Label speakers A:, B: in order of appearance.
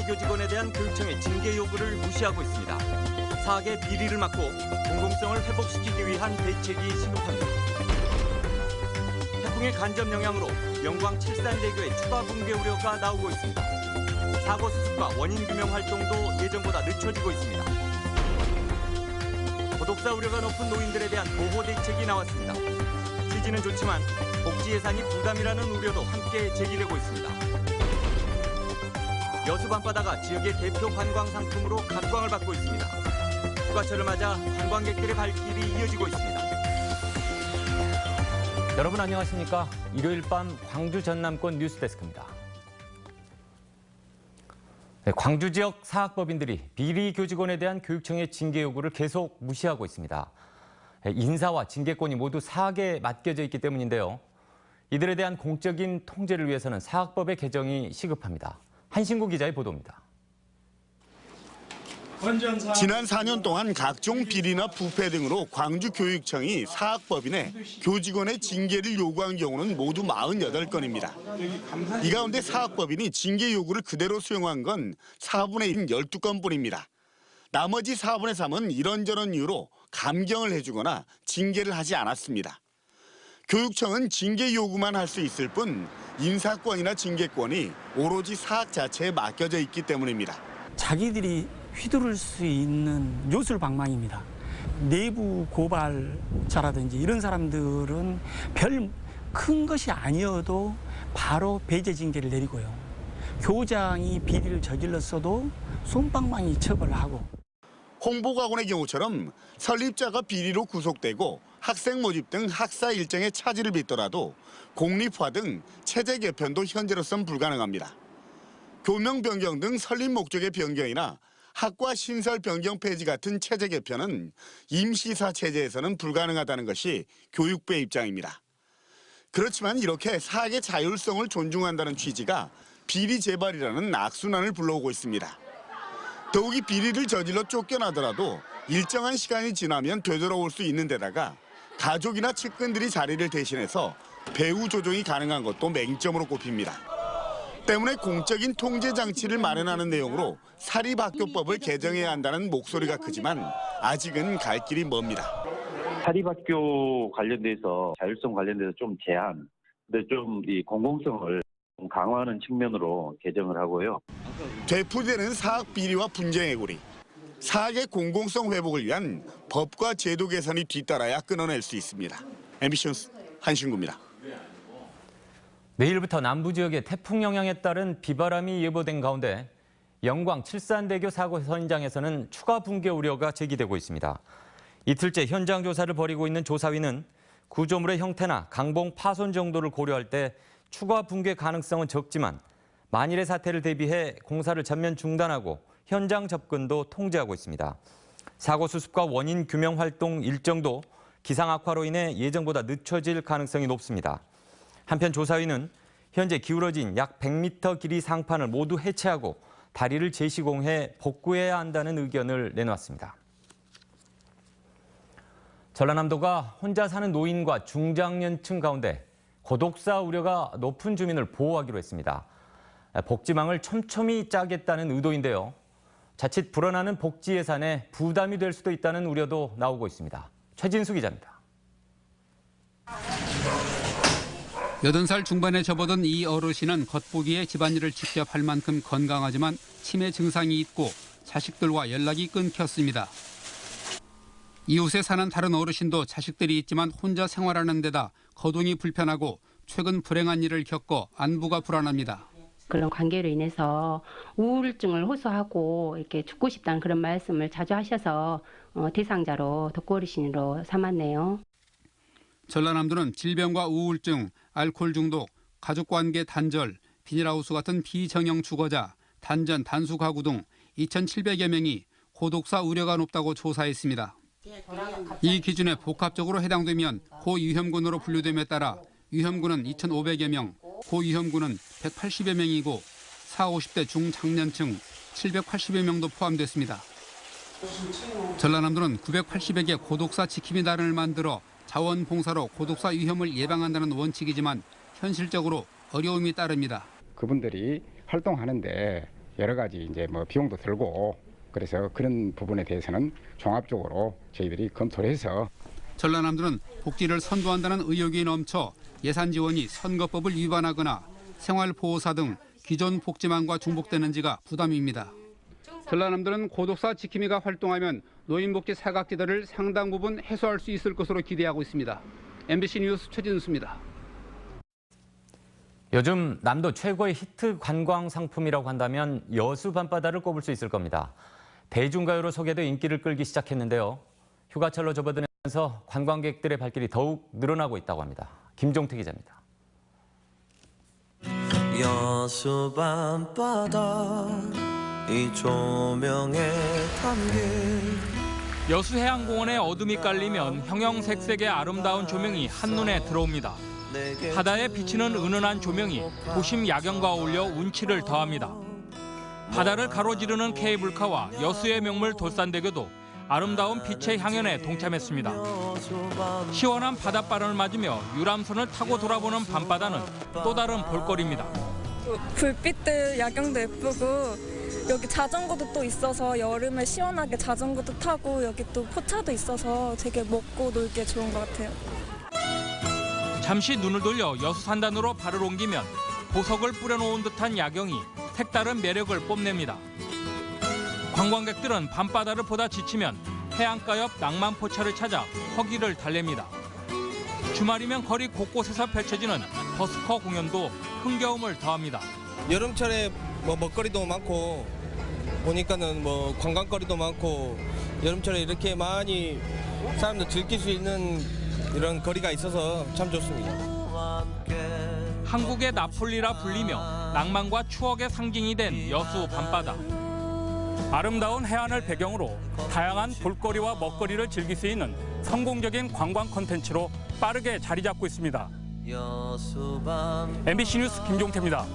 A: 교직원에 대한 교육청의 징계 요구를 무시하고 있습니다. 사학의 비리를 막고 공공성을 회복시키기 위한 대책이 시급합니다. 태풍의 간접 영향으로 영광 칠산대교에 추가 붕괴 우려가 나오고 있습니다. 사고 수습과 원인 규명 활동도 예정보다 늦춰지고 있습니다. 고독사 우려가 높은 노인들에 대한 보호 대책이 나왔습니다. 취지는 좋지만 복지 예산이 부담이라는 우려도 함께 제기되고 있습니다. 여수 밤바다가 지역의 대표 관광 상품으로 각광을 받고 있습니다. 휴가철을 맞아 관광객들의 발길이 이어지고 있습니다.
B: 여러분 안녕하십니까? 일요일 밤 광주 전남권 뉴스데스크입니다. 네, 광주 지역 사학법인들이 비리 교직원에 대한 교육청의 징계 요구를 계속 무시하고 있습니다. 인사와 징계권이 모두 사학에 맡겨져 있기 때문인데요. 이들에 대한 공적인 통제를 위해서는 사학법의 개정이 시급합니다. 한신구 기자의 보도입니다.
C: 지난 4년 동안 각종 비리나 부패 등으로 광주교육청이 사학법인에 교직원의 징계를 요구한 경우는 모두 48건입니다. 이 가운데 사학법인이 징계 요구를 그대로 수용한 건 4분의 1인 12건뿐입니다. 나머지 4분의 3은 이런저런 이유로 감경을 해주거나 징계를 하지 않았습니다. 교육청은 징계 요구만 할 수 있을 뿐 인사권이나 징계권이 오로지 사학 자체에 맡겨져 있기 때문입니다.
D: 자기들이 휘두를 수 있는 요술방망입니다. 내부 고발자라든지 이런 사람들은 별 큰 것이 아니어도 바로 배제 징계를 내리고요. 교장이 비리를 저질렀어도 솜방망이 처벌을 하고.
C: 홍보학원의 경우처럼 설립자가 비리로 구속되고 학생 모집 등 학사 일정에 차질을 빚더라도 공립화 등 체제 개편도 현재로선 불가능합니다. 교명 변경 등 설립 목적의 변경이나 학과 신설 변경 폐지 같은 체제 개편은 임시사 체제에서는 불가능하다는 것이 교육부의 입장입니다. 그렇지만 이렇게 사학의 자율성을 존중한다는 취지가 비리 재발이라는 악순환을 불러오고 있습니다. 더욱이 비리를 저질러 쫓겨나더라도 일정한 시간이 지나면 되돌아올 수 있는 데다가 가족이나 측근들이 자리를 대신해서 배후 조정이 가능한 것도 맹점으로 꼽힙니다. 때문에 공적인 통제 장치를 마련하는 내용으로 사립학교법을 개정해야 한다는 목소리가 크지만 아직은 갈 길이 멉니다.
E: 사립학교 관련돼서 자율성 관련돼서 좀 제한, 근데 좀 이 공공성을 강화하는 측면으로 개정을 하고요.
C: 되풀이되는 사학 비리와 분쟁 해고리, 사학의 공공성 회복을 위한 법과 제도 개선이 뒤따라야 끊어낼 수 있습니다. MBC 뉴스 한신구입니다.
B: 내일부터 남부 지역에 태풍 영향에 따른 비바람이 예보된 가운데 영광 칠산대교 사고 현장에서는 추가 붕괴 우려가 제기되고 있습니다. 이틀째 현장 조사를 벌이고 있는 조사위는 구조물의 형태나 강봉 파손 정도를 고려할 때 추가 붕괴 가능성은 적지만 만일의 사태를 대비해 공사를 전면 중단하고 현장 접근도 통제하고 있습니다. 사고 수습과 원인 규명 활동 일정도 기상 악화로 인해 예정보다 늦춰질 가능성이 높습니다. 한편 조사위는 현재 기울어진 약 100m 길이 상판을 모두 해체하고 다리를 재시공해 복구해야 한다는 의견을 내놓았습니다. 전라남도가 혼자 사는 노인과 중장년층 가운데 고독사 우려가 높은 주민을 보호하기로 했습니다. 복지망을 촘촘히 짜겠다는 의도인데요. 자칫 불어나는 복지 예산에 부담이 될 수도 있다는 우려도 나오고 있습니다. 최진수 기자입니다.
F: 80살 중반에 접어든 이 어르신은 겉보기에 집안일을 직접 할 만큼 건강하지만 치매 증상이 있고 자식들과 연락이 끊겼습니다. 이웃에 사는 다른 어르신도 자식들이 있지만 혼자 생활하는 데다 거동이 불편하고 최근 불행한 일을 겪어 안부가 불안합니다.
G: 그런 관계로 인해서 우울증을 호소하고 이렇게 죽고 싶다는 그런 말씀을 자주 하셔서 대상자로 독거어르신으로 삼았네요.
F: 전라남도는 질병과 우울증, 알코올 중독, 가족관계 단절, 비닐하우스 같은 비정형 주거자, 단전, 단수 가구 등 2,700여 명이 고독사 우려가 높다고 조사했습니다. 이 기준에 복합적으로 해당되면 고위험군으로 분류됨에 따라 위험군은 2,500여 명, 고위험군은 180여 명이고 40, 50대 중장년층 780여 명도 포함됐습니다. 전라남도는 980에게 고독사 지킴이 단을 만들어 자원봉사로 고독사 위험을 예방한다는 원칙이지만 현실적으로 어려움이 따릅니다.
H: 그분들이 활동하는데 여러 가지 이제 뭐 비용도 들고 그래서 그런 부분에 대해서는 종합적으로 저희들이 검토를 해서
F: 전라남도는 복지를 선도한다는 의욕이 넘쳐 예산 지원이 선거법을 위반하거나 생활보호사 등 기존 복지망과 중복되는지가 부담입니다. 전라남도는 고독사 지킴이가 활동하면 노인복지 사각지대를 상당 부분 해소할 수 있을 것으로 기대하고 있습니다. MBC 뉴스 최진수입니다.
B: 요즘 남도 최고의 히트 관광 상품이라고 한다면 여수 밤바다를 꼽을 수 있을 겁니다. 대중가요로 소개돼 인기를 끌기 시작했는데요. 휴가철로 접어들면서 관광객들의 발길이 더욱 늘어나고 있다고 합니다. 김종태 기자입니다.
I: 여수 밤바다 이 조명에 담긴
J: 여수해양공원에 어둠이 깔리면 형형색색의 아름다운 조명이 한눈에 들어옵니다. 바다에 비치는 은은한 조명이 도심 야경과 어울려 운치를 더합니다. 바다를 가로지르는 케이블카와 여수의 명물 돌산대교도 아름다운 빛의 향연에 동참했습니다. 시원한 바닷바람을 맞으며 유람선을 타고 돌아보는 밤바다는 또 다른 볼거리입니다.
K: 불빛들 야경도 예쁘고 여기 자전거도 또 있어서 여름에 시원하게 자전거도 타고 여기 또 포차도 있어서 되게 먹고 놀기에 좋은 것 같아요.
J: 잠시 눈을 돌려 여수 산단으로 발을 옮기면 보석을 뿌려놓은 듯한 야경이 색다른 매력을 뽐냅니다. 관광객들은 밤바다를 보다 지치면 해안가 옆 낭만포차를 찾아 허기를 달랩니다. 주말이면 거리 곳곳에서 펼쳐지는 버스커 공연도 흥겨움을 더합니다.
L: 여름철에 뭐 먹거리도 많고 보니까는 뭐 관광거리도 많고 여름철에 이렇게 많이 사람들 즐길 수 있는 이런 거리가 있어서 참 좋습니다.
J: 한국의 나폴리라 불리며 낭만과 추억의 상징이 된 여수 밤바다. 아름다운 해안을 배경으로 다양한 볼거리와 먹거리를 즐길 수 있는 성공적인 관광 콘텐츠로 빠르게 자리 잡고 있습니다. MBC 뉴스 김종태입니다.